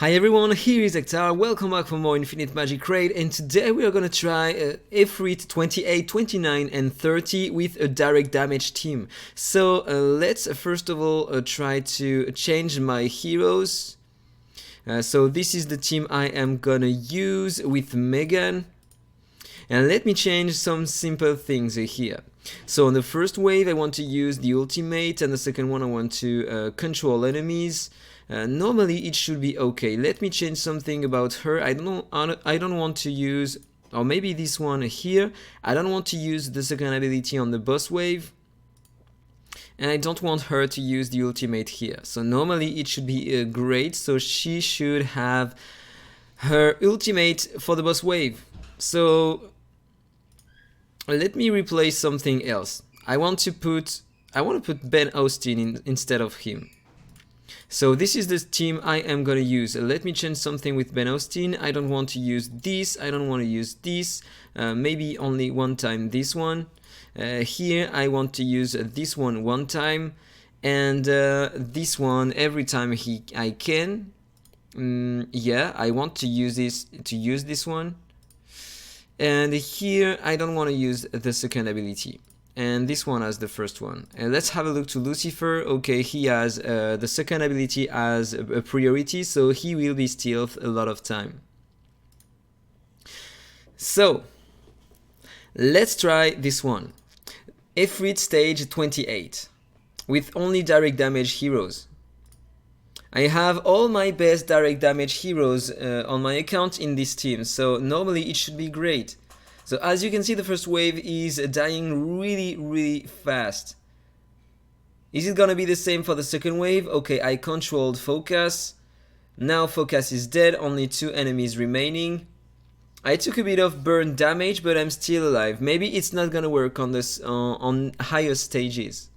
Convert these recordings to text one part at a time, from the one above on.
Hi everyone, here is AhkTaar. Welcome back for more Infinite Magicraid, and today we are gonna try Efreet 28, 29 and 30 with a direct damage team. So let's first of all try to change my heroes. So this is the team I am gonna use with Megan. And let me change some simple things here. So on the first wave I want to use the ultimate, and the second one I want to control enemies. Normally it should be okay. Let me change something about her. I don't want to use, or maybe this one here. I don't want to use the second ability on the boss wave, and I don't want her to use the ultimate here. So normally it should be great. So she should have her ultimate for the boss wave. So let me replace something else. I want to put Ben Austin instead of him. So this is the team I am gonna use. Let me change something with Ben Austin. I don't want to use this. I don't want to use this. Maybe only one time this one. Here I want to use this one time, and this one every time I can. Yeah, I want to use this one. And here I don't want to use the second ability, and this one as the first one. And let's have a look to Lucifer. Okay, he has the second ability as a priority, so he will be stealth a lot of time. So let's try this one. Efreet stage 28 with only direct damage heroes. I have all my best direct damage heroes on my account in this team, so normally it should be great. So as you can see, the first wave is dying really fast. Is it gonna be the same for the second wave? Okay, I controlled focus. Now focus is dead, only 2 enemies remaining. I took a bit of burn damage, but I'm still alive. Maybe it's not gonna work on this on higher stages.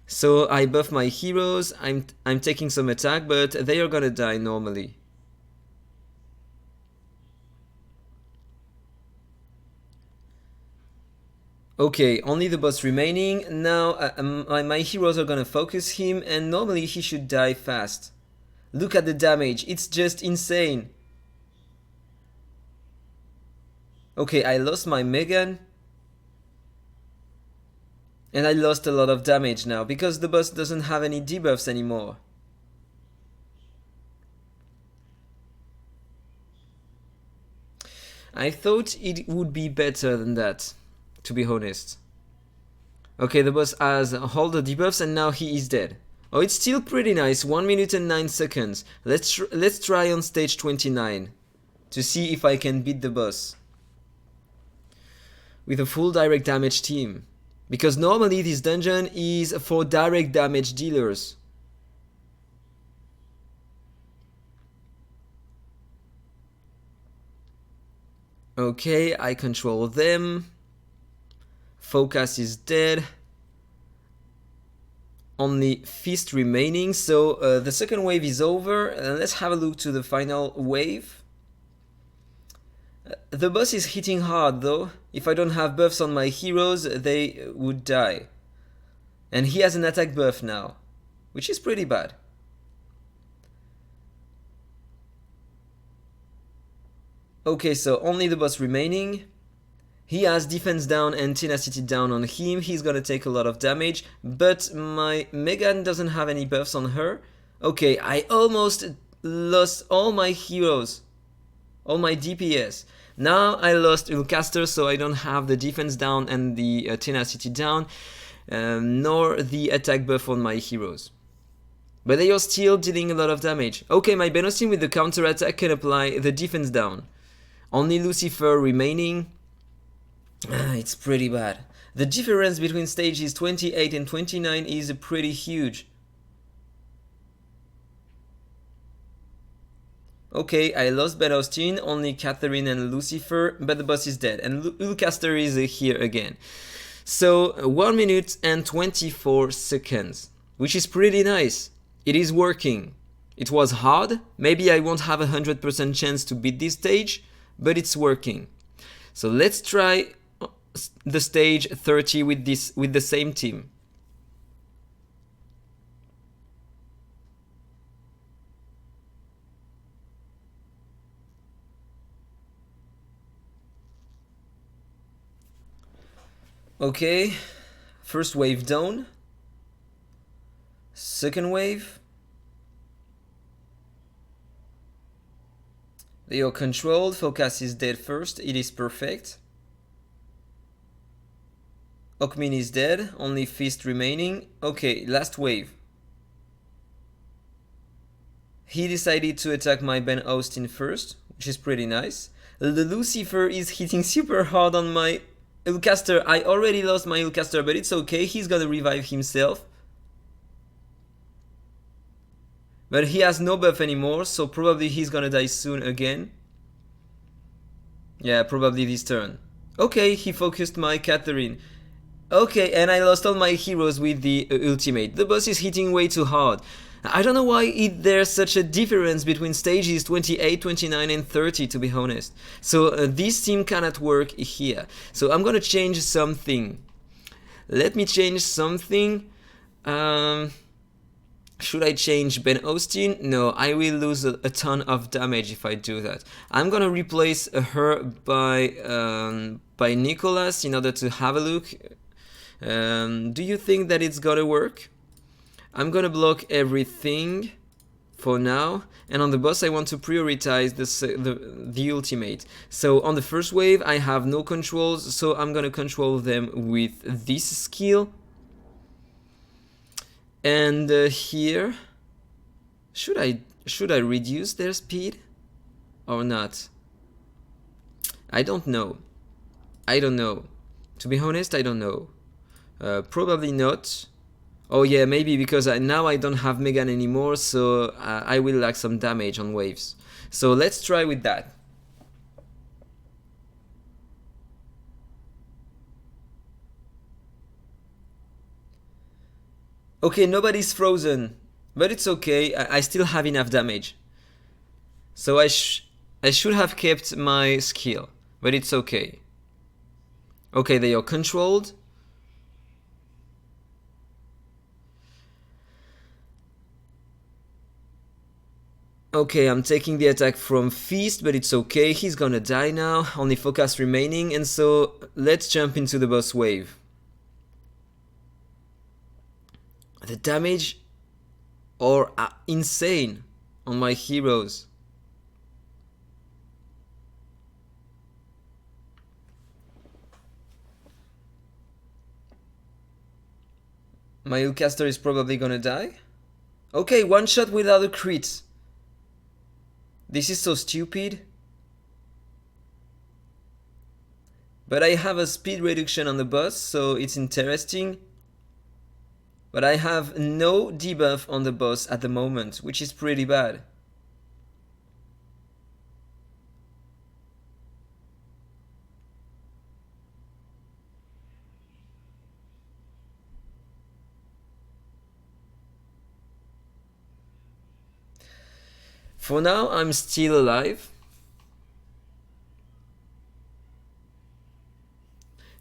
So I buff my heroes. I'm taking some attack, but they are gonna die normally. Okay, only the boss remaining. Now my heroes are gonna focus him, and normally he should die fast. Look at the damage, it's just insane. Okay, I lost my Megan. And I lost a lot of damage now, because the boss doesn't have any debuffs anymore. I thought it would be better than that, to be honest. Okay, the boss has all the debuffs and now he is dead. Oh, it's still pretty nice, 1 minute and 9 seconds. Let's try on stage 29 to see if I can beat the boss with a full direct damage team. Because normally this dungeon is for direct damage dealers. Okay, I control them. Focus is dead. Only Fist remaining, so the second wave is over. Let's have a look to the final wave. The boss is hitting hard though. If I don't have buffs on my heroes, they would die. And he has an attack buff now, which is pretty bad. Okay, so only the boss remaining. He has defense down and tenacity down on him. He's gonna take a lot of damage, but my Megan doesn't have any buffs on her. Okay, I almost lost all my heroes, all my DPS. Now I lost AhkTaar, so I don't have the defense down and the tenacity down, nor the attack buff on my heroes. But they are still dealing a lot of damage. Okay, my Ben Austin with the counter attack can apply the defense down. Only Lucifer remaining. It's pretty bad. The difference between stages 28 and 29 is pretty huge. Okay, I lost Ben Austin, only Catherine and Lucifer, but the boss is dead, and AhkTaar is here again. So 1 minute and 24 seconds, which is pretty nice. It is working. It was hard. Maybe I won't have 100% chance to beat this stage, but it's working. So let's try the stage 30 with the same team. Okay, first wave down. Second wave. They are controlled. Focus is dead first. It is perfect. Okmin is dead. Only Fist remaining. Okay, last wave. He decided to attack my Ben Austin first, which is pretty nice. The Lucifer is hitting super hard on my AhkTaar. I already lost my AhkTaar, but it's okay. He's gonna revive himself. But he has no buff anymore, so probably he's gonna die soon again. Yeah, probably this turn. Okay, he focused my Catherine. Okay, and I lost all my heroes with the ultimate. The boss is hitting way too hard. I don't know why there's such a difference between stages 28, 29 and 30, to be honest. So this team cannot work here. So I'm gonna change something. Let me change something. Should I change Ben Austin? No, I will lose a ton of damage if I do that. I'm gonna replace her by Nicholas in order to have a look. Do you think that it's gonna work? I'm gonna block everything for now, and on the boss I want to prioritize the ultimate. So on the first wave I have no controls, so I'm gonna control them with this skill. And here, should I reduce their speed or not? I don't know. I don't know. To be honest, I don't know. Probably not. Oh yeah, maybe because now I don't have Megan anymore, so I will lack some damage on waves. So let's try with that. Okay, nobody's frozen, but it's okay. I still have enough damage. So I should have kept my skill, but it's okay. Okay, they are controlled. Okay, I'm taking the attack from Feast, but it's okay. He's gonna die now. Only focus remaining, and so let's jump into the boss wave. The damage are insane on my heroes. My AhkTaar is probably gonna die. Okay, one shot without a crit. This is so stupid. But I have a speed reduction on the boss, so it's interesting. But I have no debuff on the boss at the moment, which is pretty bad. For now, I'm still alive.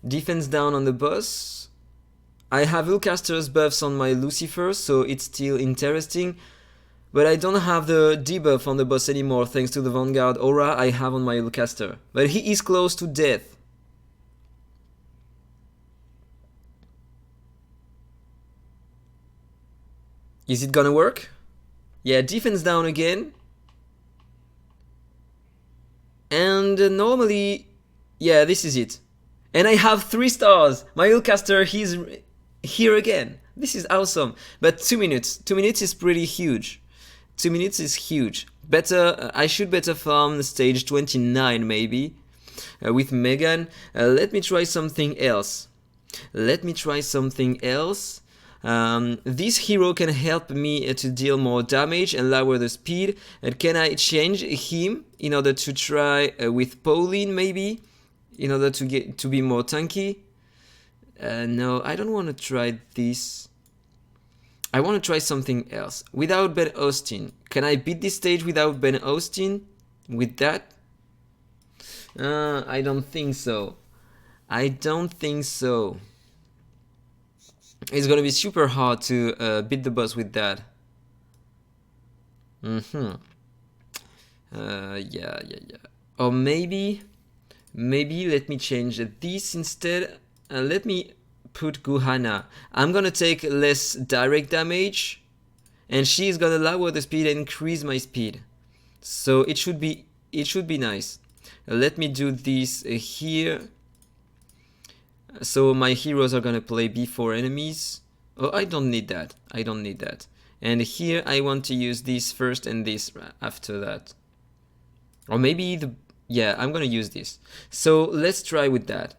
Defense down on the boss. I have AhkTaar's buffs on my Lucifer, so it's still interesting. But I don't have the debuff on the boss anymore thanks to the Vanguard aura I have on my AhkTaar. But he is close to death. Is it gonna work? Yeah, defense down again. And normally, yeah, this is it. And I have 3 stars. My AhkTaar, he's here again. This is awesome. But 2 minutes. 2 minutes is pretty huge. 2 minutes is huge. Better, I should better farm stage 29 maybe with Megan. Let me try something else. This hero can help me to deal more damage and lower the speed. And can I change him in order to try with Pauline maybe? In order to be more tanky? No, I don't want to try this. I want to try something else. Without Ben Austin. Can I beat this stage without Ben Austin? With that? I don't think so. I don't think so. It's gonna be super hard to beat the boss with that. Yeah. Or maybe let me change this instead. let me put Guhana. I'm gonna take less direct damage, and she's gonna lower the speed and increase my speed. So it should be nice. Let me do this here. So my heroes are gonna play before enemies. Oh, I don't need that. I don't need that. And here I want to use this first and this after that. Or maybe the... yeah, I'm gonna use this. So let's try with that.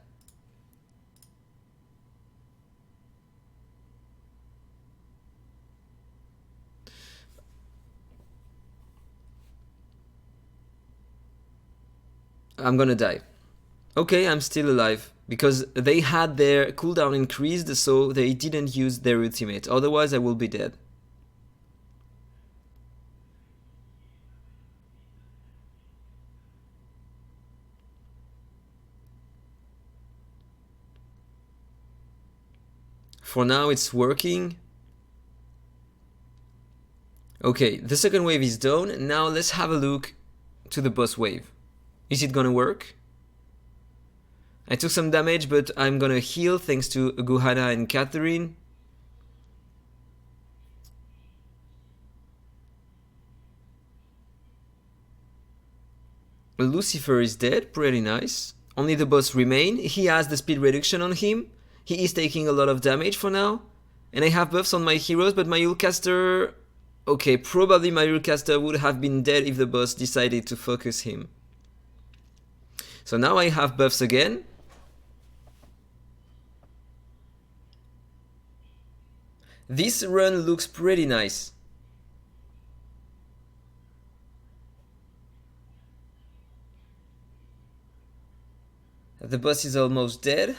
I'm gonna die. Okay, I'm still alive. Because they had their cooldown increased, so they didn't use their ultimate. Otherwise I will be dead. For now it's working. Okay, the second wave is done. Now let's have a look to the boss wave. Is it gonna work? I took some damage, but I'm gonna heal thanks to Guhana and Catherine. Lucifer is dead, pretty nice. Only the boss remain. He has the speed reduction on him. He is taking a lot of damage for now. And I have buffs on my heroes, but my Yulcaster... okay, probably my Yulcaster would have been dead if the boss decided to focus him. So now I have buffs again. This run looks pretty nice. The boss is almost dead.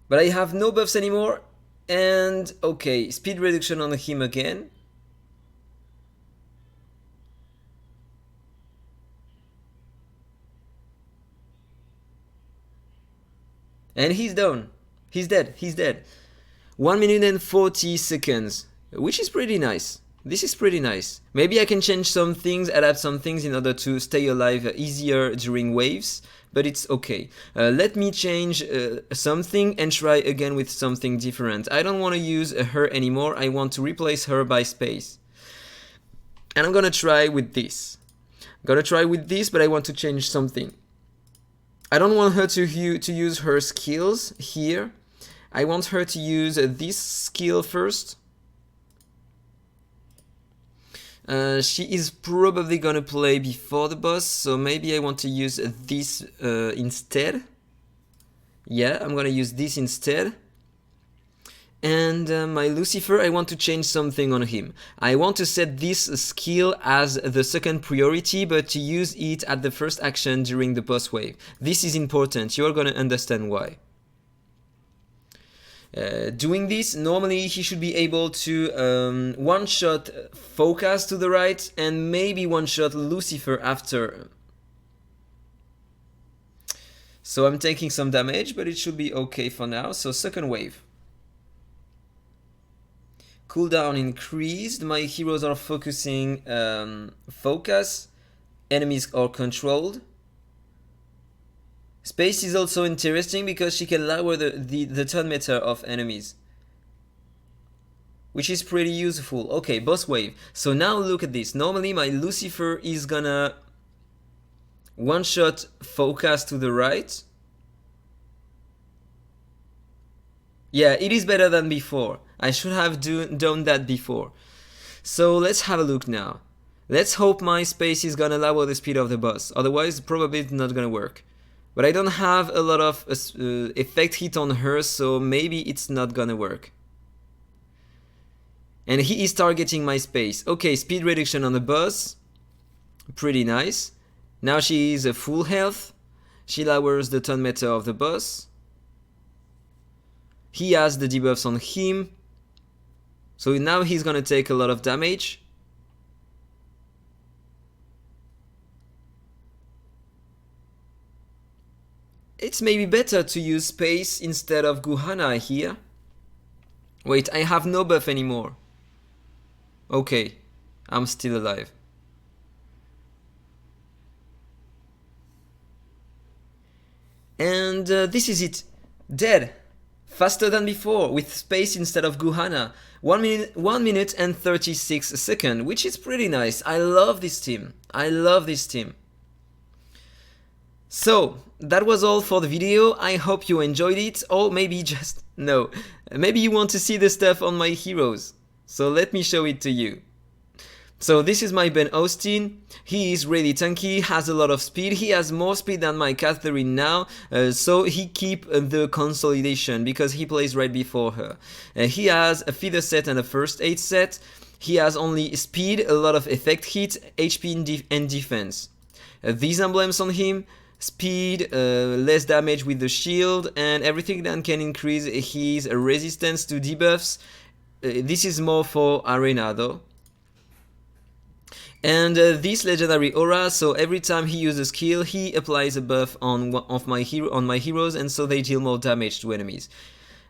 But I have no buffs anymore. And okay, speed reduction on him again. And he's down. He's dead. He's dead. 1 minute and 40 seconds, which is pretty nice. This is pretty nice. Maybe I can change some things, adapt some things in order to stay alive easier during waves, but it's okay. Let me change something and try again with something different. I don't want to use her anymore. I want to replace her by space. And I'm gonna try with this. But I want to change something. I don't want her to use her skills here. I want her to use this skill first. She is probably gonna play before the boss, so maybe I want to use this instead. Yeah, I'm gonna use this instead. And my Lucifer, I want to change something on him. I want to set this skill as the second priority, but to use it at the first action during the boss wave. This is important, you're gonna understand why. Doing this, normally he should be able to one-shot Focus to the right and maybe one-shot Lucifer after. So I'm taking some damage, but it should be okay for now. So second wave. Cooldown increased, my heroes are focusing Focus, enemies are controlled. Space is also interesting because she can lower the turn meter of enemies, which is pretty useful. Okay, boss wave. So now look at this. Normally my Lucifer is gonna one-shot Focus to the right. Yeah, it is better than before. I should have done that before. So let's have a look now. Let's hope my space is gonna lower the speed of the boss. Otherwise, probably it's not gonna work. But I don't have a lot of effect hit on her, so maybe it's not gonna work. And he is targeting my space. Okay, speed reduction on the boss. Pretty nice. Now she is at full health. She lowers the turn meter of the boss. He has the debuffs on him. So now he's gonna take a lot of damage. It's maybe better to use space instead of Guhana here. Wait, I have no buff anymore. Okay, I'm still alive. And this is it. Dead. Faster than before, with space instead of Guhana. 1 minute and 36 seconds, which is pretty nice. I love this team. I love this team. So, that was all for the video. I hope you enjoyed it, or maybe just no. Maybe you want to see the stuff on my heroes. So let me show it to you. So this is my Ben Austin. He is really tanky, has a lot of speed. He has more speed than my Catherine now, so he keep the consolidation because he plays right before her. He has a feather set and a first aid set. He has only speed, a lot of effect hit, HP and defense. These emblems on him: speed, less damage with the shield, and everything that can increase his resistance to debuffs. This is more for arena though. And this legendary aura, so every time he uses a skill, he applies a buff on my heroes, and so they deal more damage to enemies.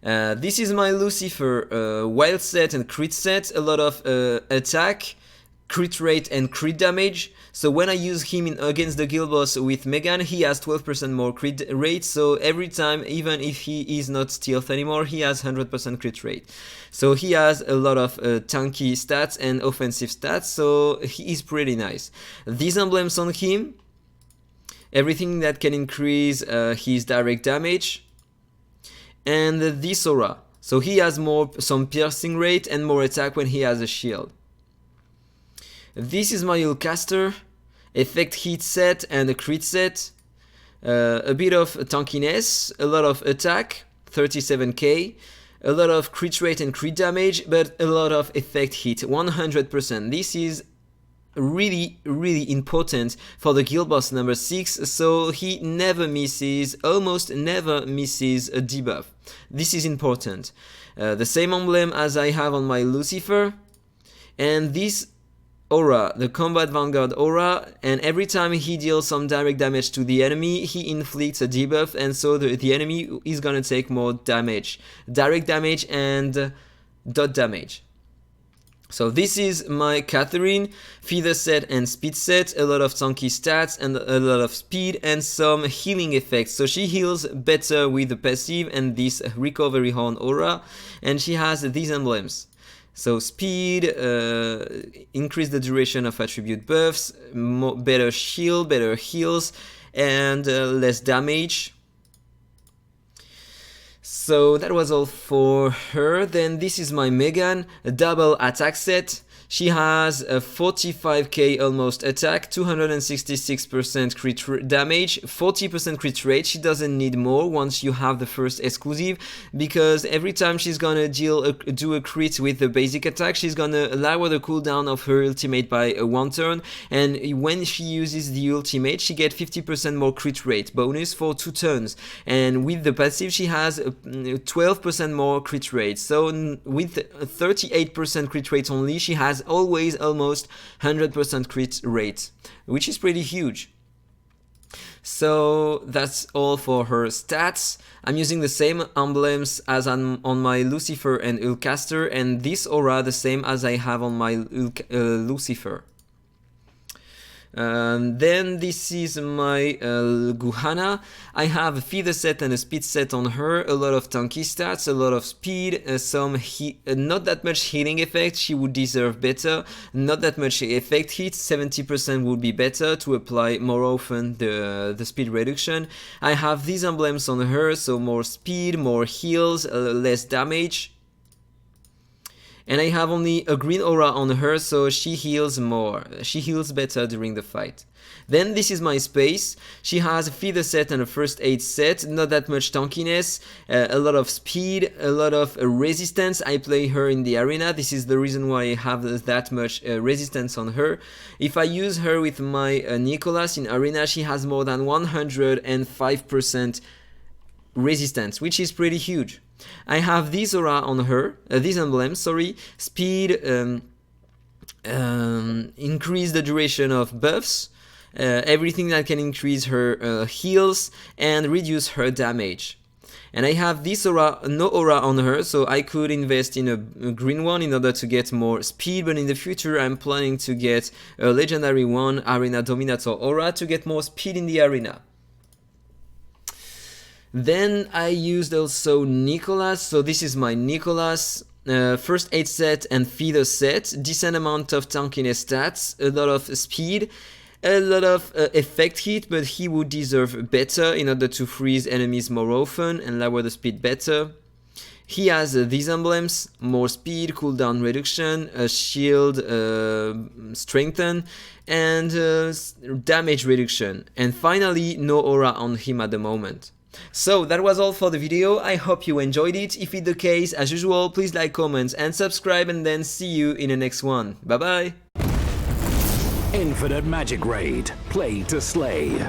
This is my Lucifer wild set and crit set, a lot of attack, crit rate and crit damage. So when I use him against the guild boss with Megan, he has 12% more crit rate, so every time, even if he is not stealth anymore, he has 100% crit rate. So he has a lot of tanky stats and offensive stats, so he is pretty nice. These emblems on him: everything that can increase his direct damage, and this aura. So he has some piercing rate and more attack when he has a shield. This is my AhkTaar, effect hit set and a crit set, a bit of tankiness, a lot of attack, 37k, a lot of crit rate and crit damage, but a lot of effect hit, 100%. This is really important for the guild boss number 6, so he never misses, almost never misses a debuff. This is important. The same emblem as I have on my Lucifer, and this aura, the combat vanguard aura, and every time he deals some direct damage to the enemy, he inflicts a debuff, and so the enemy is gonna take more damage, direct damage and dot damage. So this is my Catherine, feather set and speed set, a lot of tanky stats and a lot of speed and some healing effects. So she heals better with the passive and this recovery horn aura, and she has these emblems. So speed, increase the duration of attribute buffs, better shield, better heals, and less damage. So that was all for her. Then this is my Megan, a double attack set. She has a 45k almost attack, 266% crit damage, 40% crit rate. She doesn't need more once you have the first exclusive, because every time she's gonna do a crit with the basic attack, she's gonna lower the cooldown of her ultimate by 1 turn, and when she uses the ultimate, she gets 50% more crit rate bonus for 2 turns, and with the passive she has 12% more crit rate. So with 38% crit rate only, she has always almost 100% crit rate, which is pretty huge. So that's all for her stats. I'm using the same emblems as on my Lucifer and AhkTaar, and this aura the same as I have on my Lucifer. Then this is my Guhana. I have a feather set and a speed set on her, a lot of tanky stats, a lot of speed, some not that much healing effect, she would deserve better, not that much effect hit, 70% would be better to apply more often the speed reduction. I have these emblems on her, so more speed, more heals, less damage. And I have only a green aura on her, so she heals more. She heals better during the fight. Then this is my Space. She has a feather set and a first aid set, not that much tankiness, a lot of speed, a lot of resistance. I play her in the arena. This is the reason why I have that much resistance on her. If I use her with my Nicholas in arena, she has more than 105% resistance, which is pretty huge. I have this aura on her, this emblem, sorry, speed, increase the duration of buffs, everything that can increase her heals and reduce her damage. And I have this aura, no aura on her, so I could invest in a green one in order to get more speed, but in the future I'm planning to get a legendary one, Arena Dominator aura, to get more speed in the arena. Then I used also Nicholas, so this is my Nicholas. First aid set and feeder set, decent amount of tankiness stats, a lot of speed, a lot of effect hit, but he would deserve better in order to freeze enemies more often and lower the speed better. He has these emblems: more speed, cooldown reduction, a shield strengthen, and damage reduction. And finally, no aura on him at the moment. So that was all for the video. I hope you enjoyed it. If it's the case, as usual, please like, comment and subscribe, and then see you in the next one. Bye bye! Infinite Magicraid. Play to slay.